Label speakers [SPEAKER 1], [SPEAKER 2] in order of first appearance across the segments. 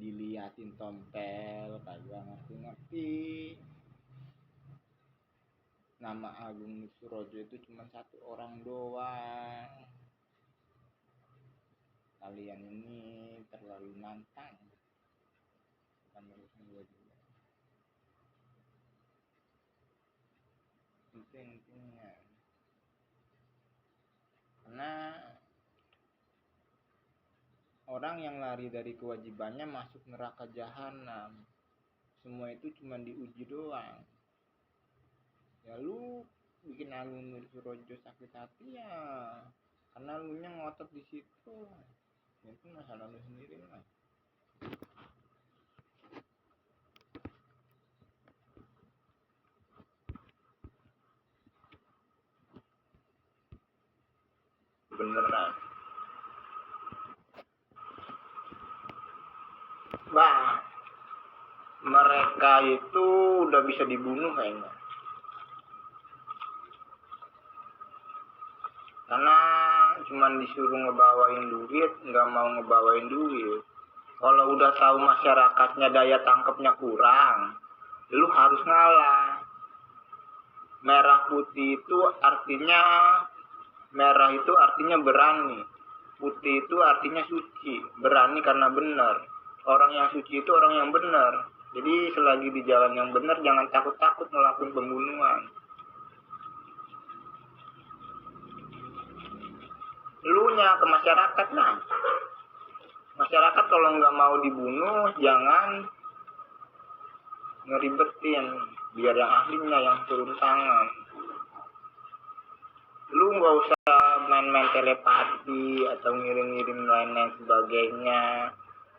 [SPEAKER 1] diliatin tompel kagak ngerti-ngerti. Nama Agung Surojo itu cuma satu orang doang. Kalian ini terlalu nantang. Bukan urusan gue juga. Intinya karena orang yang lari dari kewajibannya masuk neraka jahanam. Semua itu cuma diuji doang. Ya lu bikin Agung Surojo sakit hati ya karena lu nya ngotot di situ. Itu masalah lu sendiri lah. Beneran. Bah, mereka itu udah bisa dibunuh kayaknya. Karena cuman disuruh ngebawain duit, nggak mau ngebawain duit. Kalau udah tahu masyarakatnya daya tangkapnya kurang, lu harus ngalah. Merah putih itu artinya merah itu artinya berani. Putih itu artinya suci, berani karena benar. Orang yang suci itu orang yang benar. Jadi selagi di jalan yang benar jangan takut-takut melakukan pembunuhan. Lu nya ke masyarakat lah. Masyarakat kalau nggak mau dibunuh jangan ngeribetin, biar yang ahlinya yang turun tangan. Lu nggak usah main-main telepati atau ngirim-ngirim lain-lain sebagainya.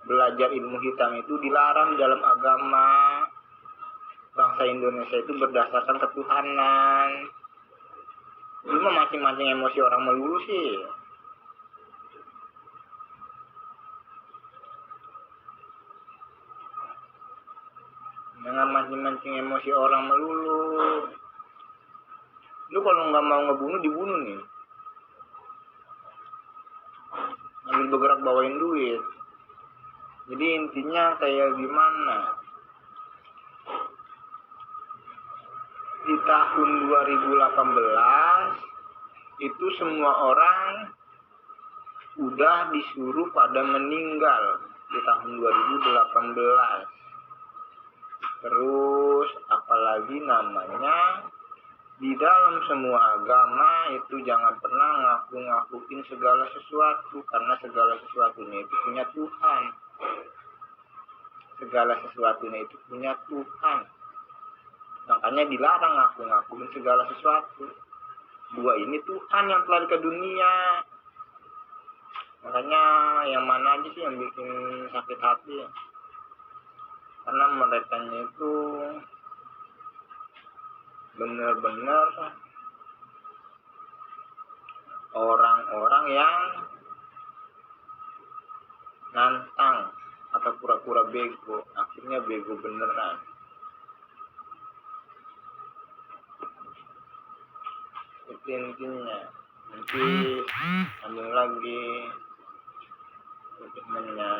[SPEAKER 1] Belajar ilmu hitam itu dilarang dalam agama. Bangsa Indonesia itu berdasarkan ketuhanan. Lu mah mancing-mancing emosi orang melulu sih. Jangan mancing-mancing emosi orang melulu. Lu kalau nggak mau ngebunuh, dibunuh nih. Ambil bergerak bawain duit. Jadi intinya kayak gimana? Di tahun 2018 itu semua orang udah disuruh pada meninggal di tahun 2018. Terus apalagi namanya, di dalam semua agama itu jangan pernah ngaku-ngakuin segala sesuatu, karena segala sesuatunya itu punya Tuhan. Segala sesuatunya itu punya Tuhan. Makanya dilarang ngaku-ngakuin segala sesuatu. Dua ini Tuhan yang telah ke dunia. Makanya yang mana aja sih yang bikin sakit hati ya? Karena mereka itu benar-benar orang-orang yang nantang atau pura-pura bego, akhirnya bego beneran. Itu intinya. Nanti sambung lagi komitmennya.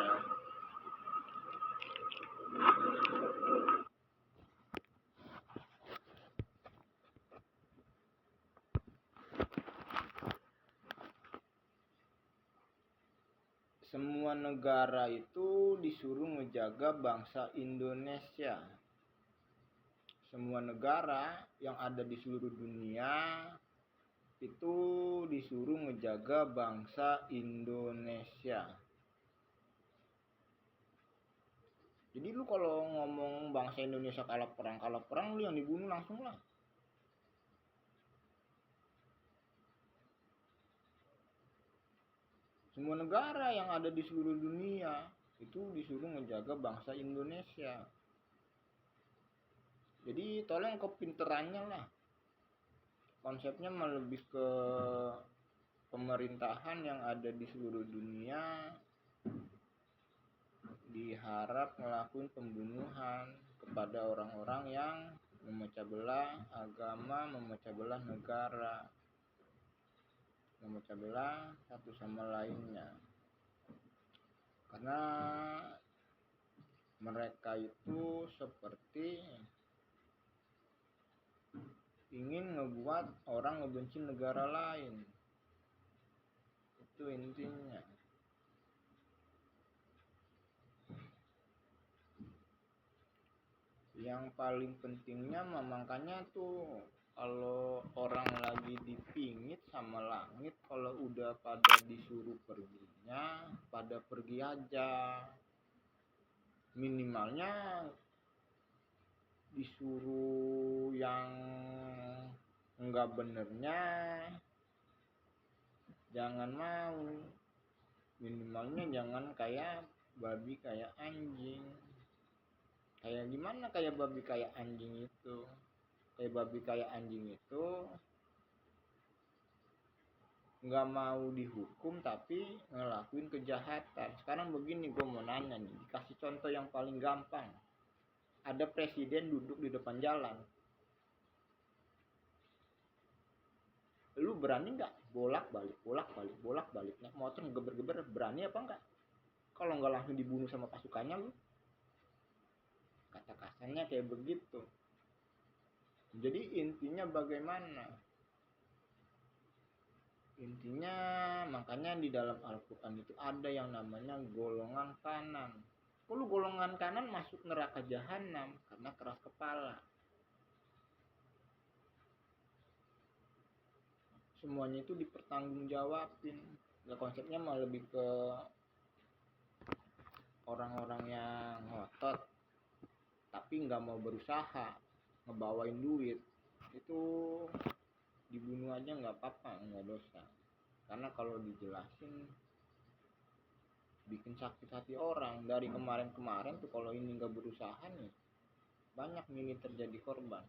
[SPEAKER 1] Semua negara itu disuruh ngejaga bangsa Indonesia. Semua negara yang ada di seluruh dunia itu disuruh ngejaga bangsa Indonesia. Jadi lu kalau ngomong bangsa Indonesia kalah perang, lu yang dibunuh langsung lah. Semua negara yang ada di seluruh dunia itu disuruh ngejaga bangsa Indonesia. Jadi tolong kepinterannya lah. Konsepnya lebih ke pemerintahan yang ada di seluruh dunia diharap melakukan pembunuhan kepada orang-orang yang memecah belah agama, memecah belah negara, memecah belah satu sama lainnya. Karena Mereka itu seperti ingin ngebuat orang ngebenci negara lain. Itu intinya. Yang paling pentingnya makanya tuh kalau orang lagi dipingit sama langit, kalau udah pada disuruh perginya, pada pergi aja. Minimalnya disuruh yang enggak benernya jangan mau. Minimalnya jangan kayak babi kayak anjing. Kayak gimana kayak babi kayak anjing itu? Kayak babi kayak anjing itu nggak mau dihukum tapi ngelakuin kejahatan. Sekarang begini, gue mau nanya nih, dikasih contoh yang paling gampang. Ada presiden duduk di depan jalan, lu berani nggak bolak balik naik motor ngegeber-geber, berani apa enggak? Kalau nggak langsung dibunuh sama pasukannya lu. Kata kasarnya kayak begitu. Jadi intinya bagaimana? Intinya makanya di dalam Al-Quran itu ada yang namanya golongan kanan. Kalau golongan kanan masuk neraka jahanam karena keras kepala. Semuanya itu dipertanggungjawabin. Ya konsepnya mah lebih ke orang-orang yang ngotot tapi nggak mau berusaha ngebawain duit, itu dibunuh aja nggak apa-apa, nggak dosa. Karena kalau dijelasin bikin sakit hati orang. Dari kemarin-kemarin tuh kalau ini nggak berusaha nih, banyak ini terjadi korban,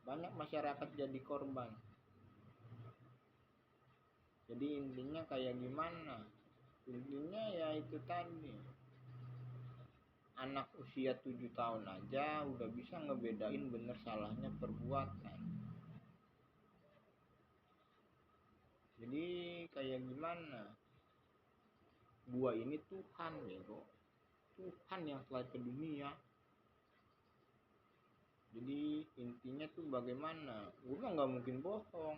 [SPEAKER 1] banyak masyarakat jadi korban. Jadi intinya kayak gimana? Intinya ya itu tadi, anak usia 7 tahun aja udah bisa ngebedain bener salahnya perbuatan. Jadi kayak gimana, gua ini Tuhan ya bro, Tuhan yang telah ke dunia. Jadi intinya tuh bagaimana, gue mah nggak mungkin bohong,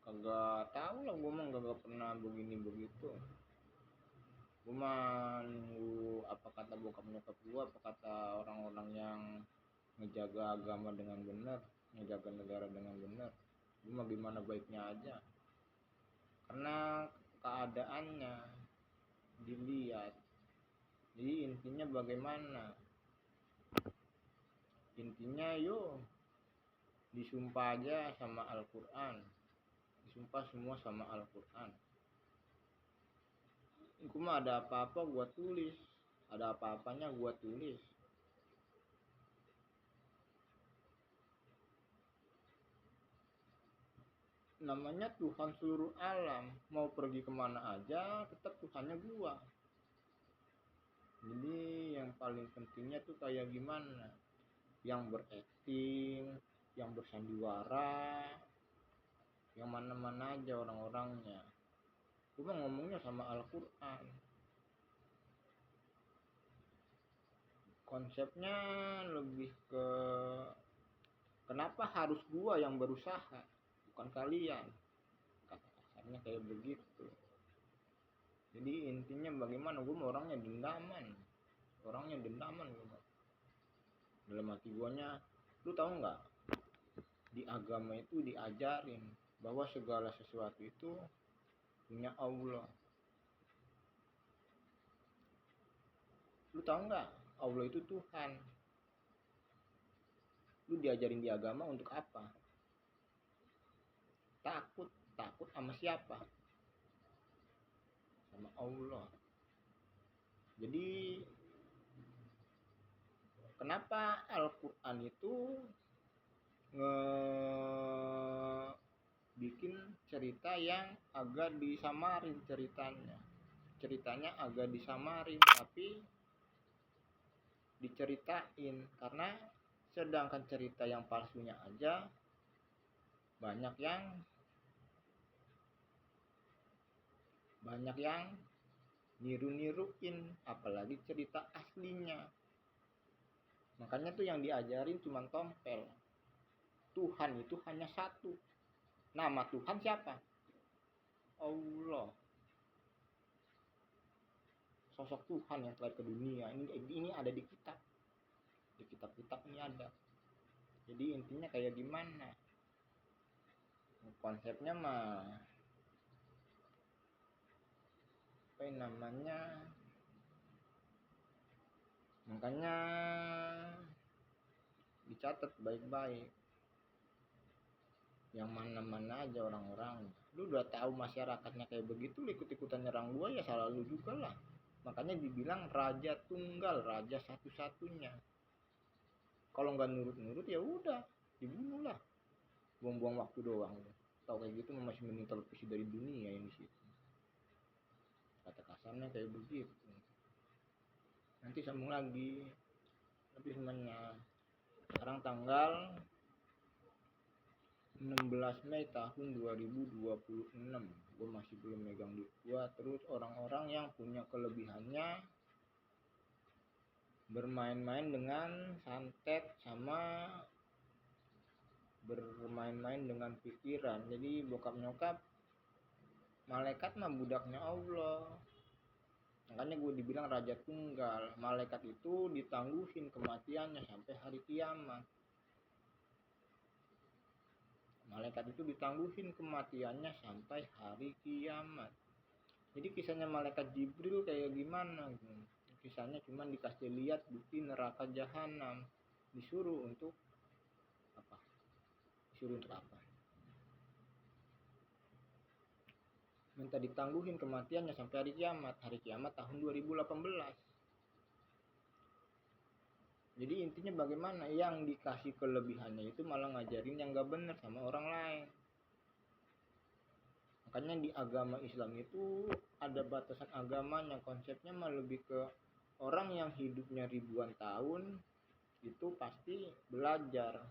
[SPEAKER 1] kagak tahu lah, gue mah kagak pernah begini begitu. Gue mah nunggu apa kata bokap nyokap gue, apa kata orang-orang yang ngejaga agama dengan benar, ngejaga negara dengan benar. Gue mah gimana baiknya aja, karena keadaannya dilihat. Jadi intinya bagaimana, intinya yuk disumpah aja sama Al-Quran, disumpah semua sama Al-Quran. Gue mah ada apa-apa gue tulis, ada apa-apanya gue tulis. Namanya Tuhan seluruh alam, mau pergi kemana aja tetap Tuhannya gua. Jadi yang paling pentingnya tuh kayak gimana, yang berakting, yang bersandiwara, yang mana-mana aja orang-orangnya. Gua ngomongnya sama Al-Quran. Konsepnya lebih ke kenapa harus gua yang berusaha, bukan kalian. Kata kasarnya kayak begitu. Jadi intinya bagaimana, gue orangnya dendaman gue. Dalam hati guanya, lu tahu nggak, di agama itu diajarin bahwa segala sesuatu itu punya Allah. Lu tahu nggak, Allah itu Tuhan. Lu diajarin di agama untuk apa? Takut sama siapa? Sama Allah. Jadi kenapa Al-Quran itu bikin cerita yang agak disamarin, ceritanya agak disamarin tapi diceritain, karena sedangkan cerita yang palsunya aja banyak yang niru-niruin, apalagi cerita aslinya. Makanya tuh yang diajarin cuma tompel. Tuhan itu hanya satu. Nama Tuhan siapa? Allah. Sosok Tuhan yang telah ke dunia ini ada di kitab. Di kitab-kitab ini ada. Jadi intinya kayak gimana? Konsepnya mah apa namanya? Makanya dicatat baik-baik. Yang mana-mana aja orang-orang. Lu udah tahu masyarakatnya kayak begitu, lu ikut-ikutan nyerang gua, ya salah lu juga lah. Makanya dibilang raja tunggal, raja satu-satunya. Kalau nggak nurut-nurut ya udah dibunuh lah. Buang-buang waktu doang. Tahu kayak gitu masih mending televisi dari dunia ini sih. Kata kasarnya kayak begitu. Nanti sambung lagi. Tapi semuanya sekarang tanggal 16 Mei tahun 2026. Gue masih belum megang duit gue. Terus orang-orang yang punya kelebihannya bermain-main dengan santet sama bermain-main dengan pikiran. Jadi bokap nyokap malaikat mah budaknya Allah. Makanya gue dibilang raja tunggal. Malaikat itu ditangguhin kematiannya sampai hari kiamat. Malaikat itu ditangguhin kematiannya sampai hari kiamat. Jadi kisahnya malaikat Jibril kayak gimana? Kisahnya cuma dikasih lihat bukti neraka jahanam. Disuruh untuk apa? Disuruh untuk apa? Minta ditangguhin kematiannya sampai hari kiamat. Hari kiamat tahun 2018. Jadi intinya bagaimana? Yang dikasih kelebihannya itu malah ngajarin yang gak bener sama orang lain. Makanya di agama Islam itu ada batasan agamanya. Konsepnya mah lebih ke orang yang hidupnya ribuan tahun itu pasti belajar.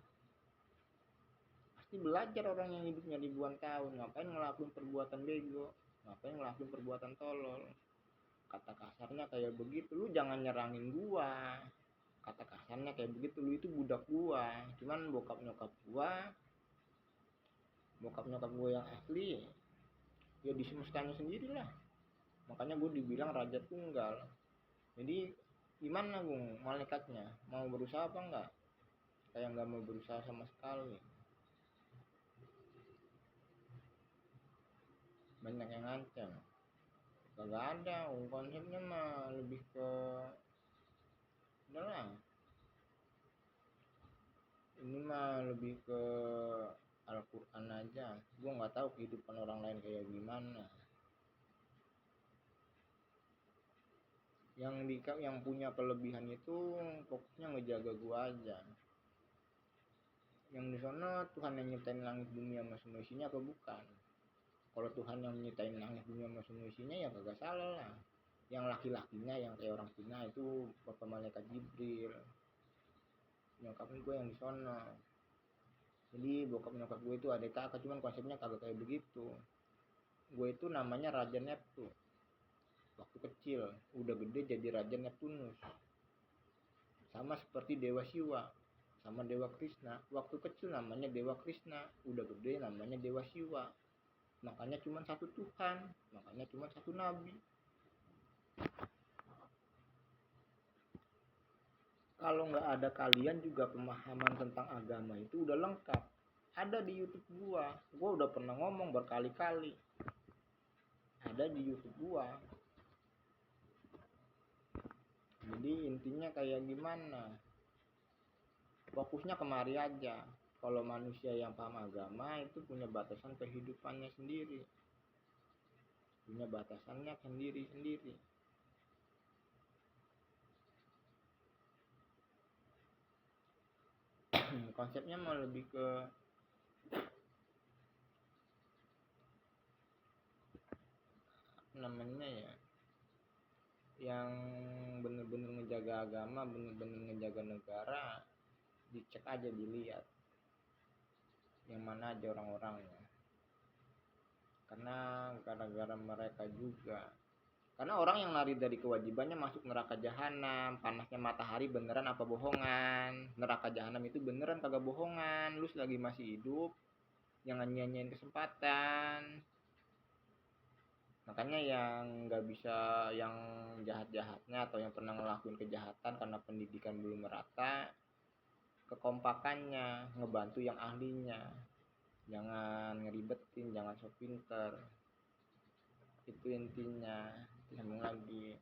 [SPEAKER 1] Pasti belajar orang yang hidupnya ribuan tahun. Ngapain ngelakuin perbuatan bego? Ngapain ngelakuin perbuatan tolol? Kata kasarnya kayak begitu. Lu jangan nyerangin gua. Kata kasarnya kayak begitu. Lu itu budak gua. Cuman bokap nyokap gua yang asli ya di semestanya sendiri lah. Makanya gue dibilang raja tunggal. Jadi gimana gue malaikatnya? Mau berusaha apa enggak? Kayak nggak mau berusaha sama sekali. Banyak yang ngancam. Kagak ada. Konsepnya mah lebih ke udahlah. Ini mah lebih ke Al-Quran aja. Gue nggak tahu kehidupan orang lain kayak gimana. Yang punya kelebihan itu fokusnya ngejaga gue aja. Yang di sana Tuhan yang nyiptain langit bumi sama semua isinya apa bukan? Kalau Tuhan yang nyiptain langit bumi sama semua isinya ya kagak salah lah. Yang laki-lakinya yang kayak orang Cina itu bapak malaikat Jibril. Nyokap gue yang di sana. Jadi bokap nyokap gue itu adik kakak, cuman konsepnya kagak kayak begitu. Gue itu namanya Raja Neptu. Waktu kecil, udah gede jadi Raja Neptunus. Sama seperti Dewa Siwa sama Dewa Krishna. Waktu kecil namanya Dewa Krishna, udah gede namanya Dewa Siwa. Makanya cuma satu Tuhan, makanya cuma satu Nabi. Kalau nggak ada kalian juga pemahaman tentang agama itu udah lengkap. Ada di YouTube gua udah pernah ngomong berkali-kali. Ada di YouTube gua. Jadi intinya kayak gimana? Fokusnya kemari aja. Kalau manusia yang paham agama itu punya batasan kehidupannya sendiri. Punya batasannya sendiri-sendiri. Konsepnya mau lebih ke namanya ya, yang bener-bener ngejaga agama, bener-bener ngejaga negara, dicek aja, dilihat yang mana aja orang-orangnya. Karena gara-gara mereka juga Karena orang yang lari dari kewajibannya masuk neraka jahanam. Panasnya matahari beneran apa bohongan? Neraka jahanam itu beneran kagak bohongan. Lu selagi masih hidup, jangan nyanyain kesempatan. Makanya yang nggak bisa, yang jahat-jahatnya atau yang pernah ngelakuin kejahatan karena pendidikan belum merata, kekompakannya ngebantu yang ahlinya, jangan ngeribetin, jangan sok pinter. Itu intinya. Sambung lagi.